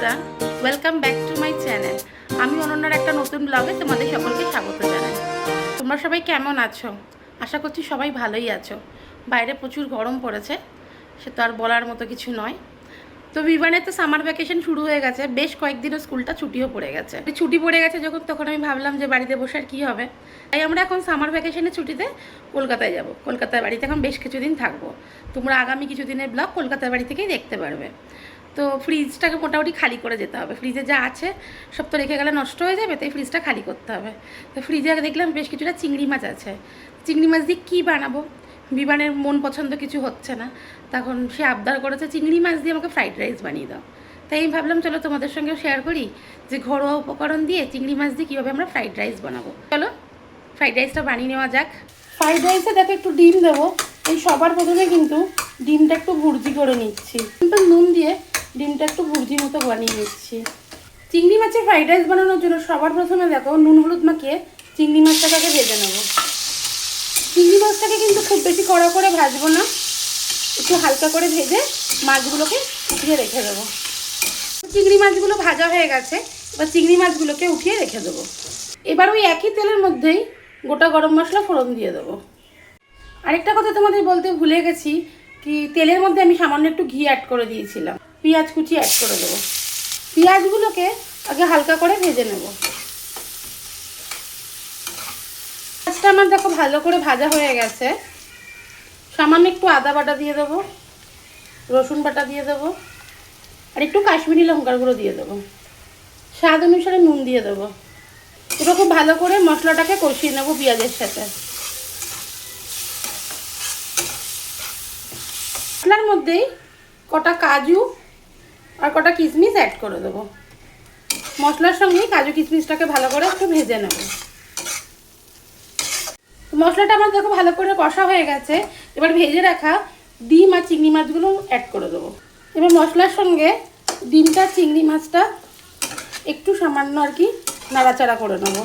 বন্ধুরা, welcome back to my channel. আমি অনন্যার একটা নতুন ব্লগে তোমাদের সকলকে স্বাগত জানাই। তোমরা সবাই কেমন আছো? আশা করছি সবাই ভালোই আছো। বাইরে প্রচুর গরম পড়েছে, সে তো আর বলার মতো কিছু নয়। তো বিমানে তো সামার ভ্যাকেশন শুরু হয়ে গেছে, বেশ কয়েকদিনও স্কুলটা ছুটিও পড়ে গেছে। ছুটি পড়ে গেছে যখন, তখন আমি ভাবলাম যে বাড়িতে বসে আর কী হবে, তাই আমরা এখন সামার ভ্যাকেশনের ছুটিতে কলকাতায় যাব। কলকাতার বাড়িতে এখন বেশ কিছুদিন থাকবো। তোমরা আগামী কিছুদিনের ব্লগ কলকাতার বাড়ি থেকেই দেখতে পারবে। তো ফ্রিজটাকে মোটামুটি খালি করে যেতে হবে। ফ্রিজে যা আছে সব তো রেখে গেলে নষ্ট হয়ে যাবে, তাই ফ্রিজটা খালি করতে হবে। তো ফ্রিজে দেখলাম বেশ কিছুটা চিংড়ি মাছ আছে। চিংড়ি মাছ দিয়ে কী বানাবো, বিমানের মন পছন্দ কিছু হচ্ছে না। তখন সে আবদার করেছে চিংড়ি মাছ দিয়ে আমাকে ফ্রাইড রাইস বানিয়ে দাও। তাই আমি ভাবলাম চলো তোমাদের সঙ্গেও শেয়ার করি যে ঘরোয়া উপকরণ দিয়ে চিংড়ি মাছ দিয়ে কীভাবে আমরা ফ্রাইড রাইস বানাবো। চলো ফ্রাইড রাইসটা বানিয়ে নেওয়া যাক। ফ্রাইড রাইসে দেখো একটু ডিম দেবো। এই সবার প্রথমে কিন্তু ডিমটা একটু ভুর্জি করে নিচ্ছি। সিম্পল নুন দিয়ে ডিমটা একটু ভুর্জি মতো বানিয়ে নিচ্ছি। চিংড়ি মাছের ফ্রাইড রাইস বানানোর জন্য সবার প্রথমে দেখো নুন হলুদ মাখিয়ে চিংড়ি মাছটাকে ভেজে নেবো। চিংড়ি মাছটাকে কিন্তু খুব বেশি কড়া করে ভাজবো না, একটু হালকা করে ভেজে মাছগুলোকে উঠিয়ে রেখে দেবো। চিংড়ি মাছগুলো ভাজা হয়ে গেছে, এবার চিংড়ি মাছগুলোকে উঠিয়ে রেখে দেবো। এবার ওই একই তেলের মধ্যেই গোটা গরম মশলা ফোড়ন দিয়ে দেবো। আরেকটা কথা তোমাদের বলতে ভুলে গেছি, কি তেলের মধ্যে আমি সামান্য একটু ঘি অ্যাড করে দিয়েছিলাম। পেঁয়াজ কুচি অ্যাড করে দেবো। পেঁয়াজগুলোকে আগে হালকা করে ভেজে নেব। পেঁয়াজটা আমার দেখো ভালো করে ভাজা হয়ে গেছে। সামান্য একটু আদা বাটা দিয়ে দেবো, রসুন বাটা দিয়ে দেবো, আর একটু কাশ্মীরি লঙ্কার গুঁড়ো দিয়ে দেবো। স্বাদ অনুসারে নুন দিয়ে দেবো। এবার খুব ভালো করে মশলাটাকে কষিয়ে নেবো পেঁয়াজের সাথে। মশলার মধ্যেই কটা কাজু আর কটা কিশমিশ অ্যাড করে দেবো। মশলার সঙ্গেই কাজু কিশমিশটাকে ভালো করে একটু ভেজে নেব। মশলাটা আমার দেখো ভালো করে কষা হয়ে গেছে। এবার ভেজে রাখা ডিম আর চিংড়ি মাছগুলো অ্যাড করে দেবো। এবার মশলার সঙ্গে ডিমটা চিংড়ি মাছটা একটু সামান্য আর কি নাড়াচাড়া করে নেব।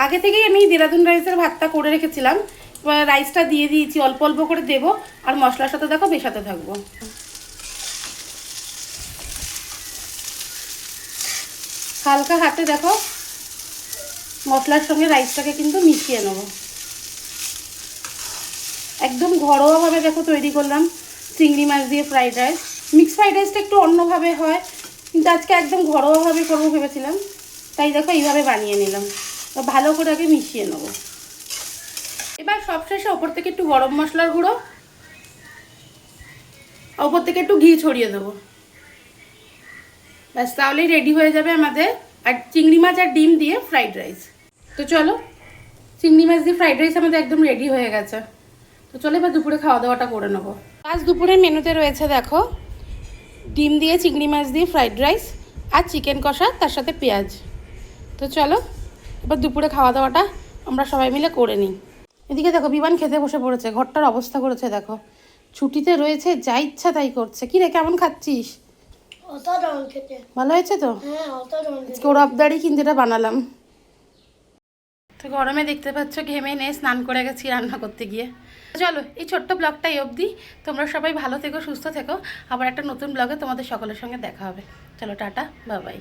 আগে থেকেই আমি দেরাদুন রাইসের ভাতটা করে রেখেছিলাম। এবার রাইসটা দিয়ে দিয়েছি, অল্প অল্প করে দেবো আর মশলার সাথে দেখো মেশাতে থাকবো। হালকা হাতে দেখো মশলার সঙ্গে রাইসটাকে কিন্তু মিশিয়ে নেব। একদম ঘরোয়াভাবে দেখো তৈরি করলাম চিংড়ি মাছ দিয়ে ফ্রাইড রাইস। মিক্স ফ্রাইড রাইসটা একটু অন্যভাবে হয়, কিন্তু আজকে একদম ঘরোয়াভাবে করবো ভেবেছিলাম, তাই দেখো এইভাবে বানিয়ে নিলাম। ভালো করে আগে মিশিয়ে নেব। এবার সবশেষে ওপর থেকে একটু গরম মশলার গুঁড়ো, ওপর থেকে একটু ঘি ছড়িয়ে দেবো। ব্যাস তাহলেই রেডি হয়ে যাবে আমাদের আর চিংড়ি মাছ আর ডিম দিয়ে ফ্রাইড রাইস। তো চলো, চিংড়ি মাছ দিয়ে ফ্রাইড রাইস আমাদের একদম রেডি হয়ে গেছে। তো চলো এবার দুপুরে খাওয়া দাওয়াটা করে নেবো। আজ দুপুরের মেনুতে রয়েছে দেখো ডিম দিয়ে চিংড়ি মাছ দিয়ে ফ্রাইড রাইস আর চিকেন কষা, তার সাথে পেঁয়াজ। তো চলো এবার দুপুরে খাওয়া দাওয়াটা আমরা সবাই মিলে করে নিই। এদিকে দেখো বিমান খেতে বসে পড়েছে, ঘরটার অবস্থা করেছে দেখো। ছুটিতে রয়েছে, যা ইচ্ছা তাই করছে। কি রে, কেমন খাচ্ছিস? ভালো হয়েছে তো? আজকে ওর আবদারি কিন্তু এটা বানালাম। তো গরমে দেখতে পাচ্ছ ঘেমে নিয়ে স্নান করে গেছি রান্না করতে গিয়ে। চলো এই ছোট্ট ব্লগটাই অবধি। তোমরা সবাই ভালো থেকো, সুস্থ থেকো। আবার একটা নতুন ব্লগে তোমাদের সকলের সঙ্গে দেখা হবে। চলো টাটা, বাই বাই।